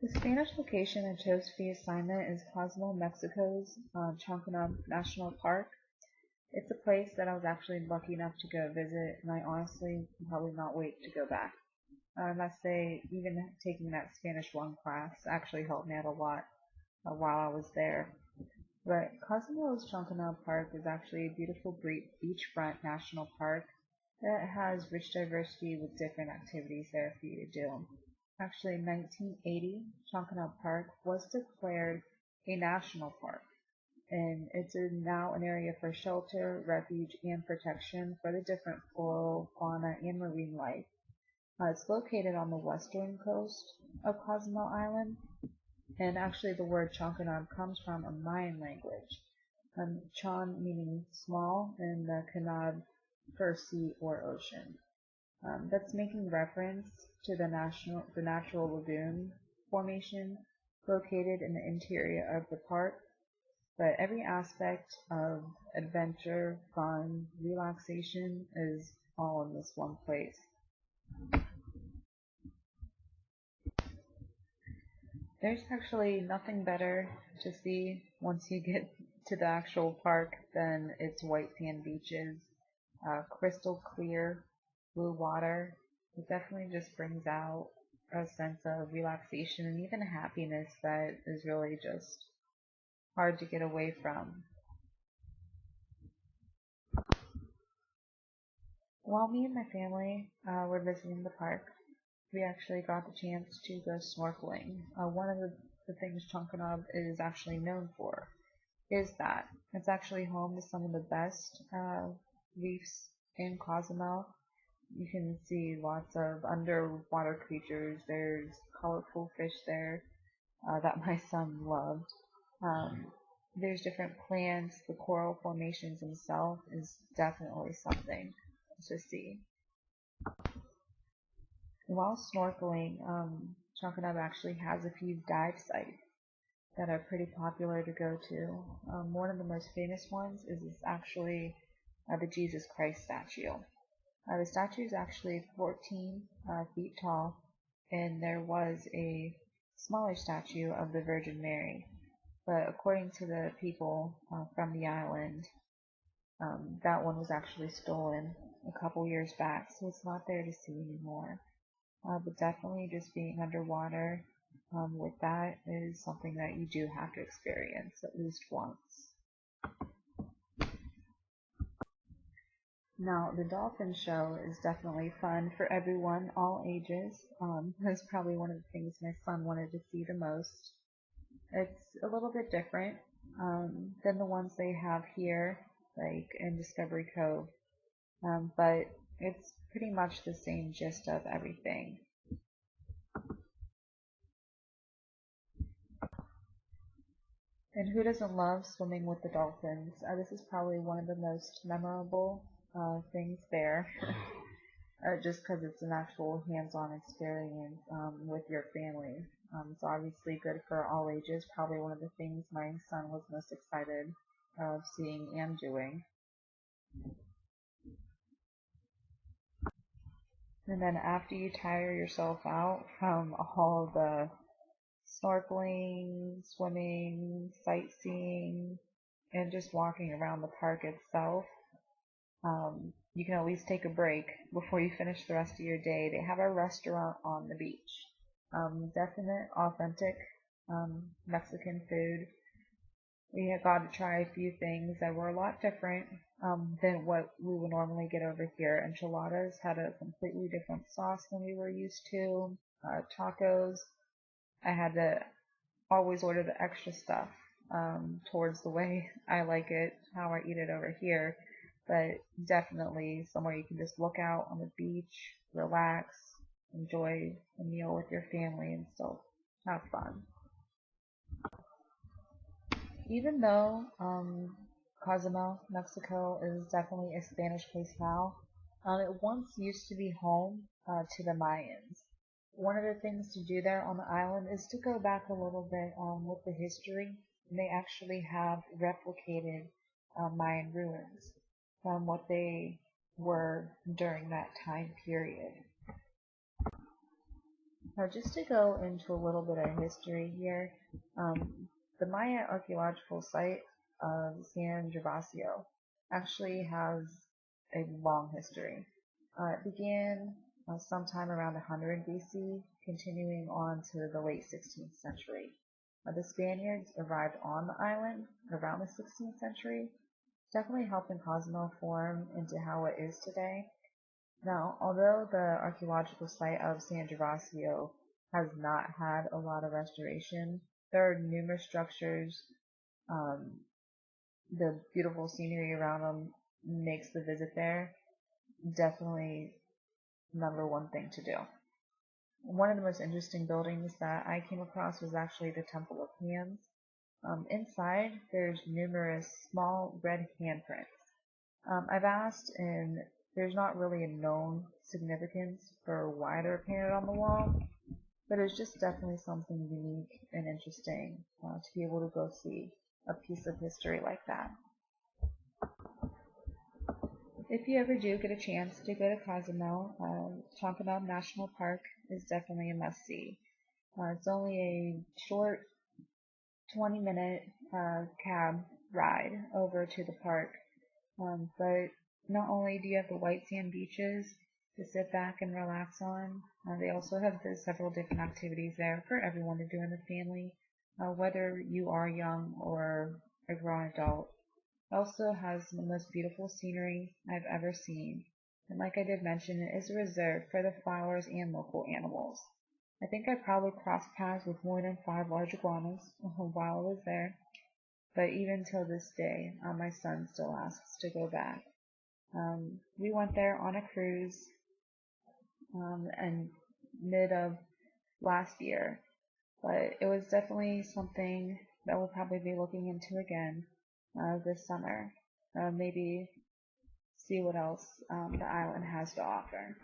The Spanish location I chose for the assignment is Cozumel, Mexico's chankanaab National Park. It's a place that I was actually lucky enough to go visit, and I honestly can probably not wait to go back. I must say, even taking that Spanish 1 class actually helped me out a lot while I was there. But Cozumelo's chankanaab Park is actually a beautiful beachfront national park that has rich diversity with different activities there for you to do. Actually, in 1980, chankanaab Park was declared a national park, and it's now an area for shelter, refuge, and protection for the different floral, fauna, and marine life. It's located on the western coast of Cozumel Island, and actually the word chankanaab comes from a Mayan language. Chan meaning small, and the kanab for sea or ocean. That's making reference to the natural lagoon formation located in the interior of the park, but every aspect of adventure, fun, relaxation is all in this one place. There's actually nothing better to see once you get to the actual park than its white sand beaches, crystal clear blue water. It definitely just brings out a sense of relaxation and even happiness that is really just hard to get away from. While me and my family were visiting the park, we actually got the chance to go snorkeling. One of the things Chankanaab is actually known for is that it's actually home to some of the best reefs in Cozumel. You can see lots of underwater creatures. There's colorful fish there that my son loved. Um, there's different plants. The coral formations themselves is definitely something to see. While snorkeling, Chankanaab actually has a few dive sites that are pretty popular to go to. One of the most famous ones is actually the Jesus Christ statue. The statue is actually 14 feet tall, and there was a smaller statue of the Virgin Mary. But according to the people from the island, that one was actually stolen a couple years back, so it's not there to see anymore. But definitely just being underwater with that is something that you do have to experience at least once. Now, the dolphin show is definitely fun for everyone, all ages. That's probably one of the things my son wanted to see the most. It's a little bit different than the ones they have here, like in Discovery Cove, but it's pretty much the same gist of everything. And who doesn't love swimming with the dolphins? This is probably one of the most memorable things there, just because it's an actual hands-on experience with your family. It's obviously good for all ages, probably one of the things my son was most excited of seeing and doing. And then after you tire yourself out from all the snorkeling, swimming, sightseeing, and just walking around the park itself, you can at least take a break before you finish the rest of your day. They have a restaurant on the beach. Definite, authentic Mexican food. We had got to try a few things that were a lot different than what we would normally get over here. Enchiladas had a completely different sauce than we were used to. Tacos, I had to always order the extra stuff towards the way I like it, how I eat it over here. But definitely somewhere you can just look out on the beach, relax, enjoy a meal with your family, and still have fun. Even though Cozumel, Mexico is definitely a Spanish place now, it once used to be home to the Mayans. One of the things to do there on the island is to go back a little bit with the history. They actually have replicated Mayan ruins from what they were during that time period. Just to go into a little bit of history here, the Maya archaeological site of San Gervasio actually has a long history. It began sometime around 100 BC, continuing on to the late 16th century. The Spaniards arrived on the island around the 16th century, definitely helping Cozumel form into how it is today. Now, although the archaeological site of San Gervasio has not had a lot of restoration, there are numerous structures. Um, the beautiful scenery around them makes the visit there definitely number one thing to do. One of the most interesting buildings that I came across was actually the Temple of Hands. Inside, there's numerous small red handprints. I've asked, and there's not really a known significance for why they're painted on the wall, but it's just definitely something unique and interesting to be able to go see a piece of history like that. If you ever do get a chance to go to Cozumel, chankanaab National Park is definitely a must-see. It's only a short 20-minute cab ride over to the park, but not only do you have the white sand beaches to sit back and relax on, they also have several different activities there for everyone to do in the family, whether you are young or a grown adult. It also has the most beautiful scenery I've ever seen, and like I did mention, it is a reserve for the flowers and local animals. I think I probably crossed paths with more than 5 large iguanas while I was there, but even till this day, my son still asks to go back. We went there on a cruise and mid of last year, but it was definitely something that we'll probably be looking into again this summer. Maybe see what else the island has to offer.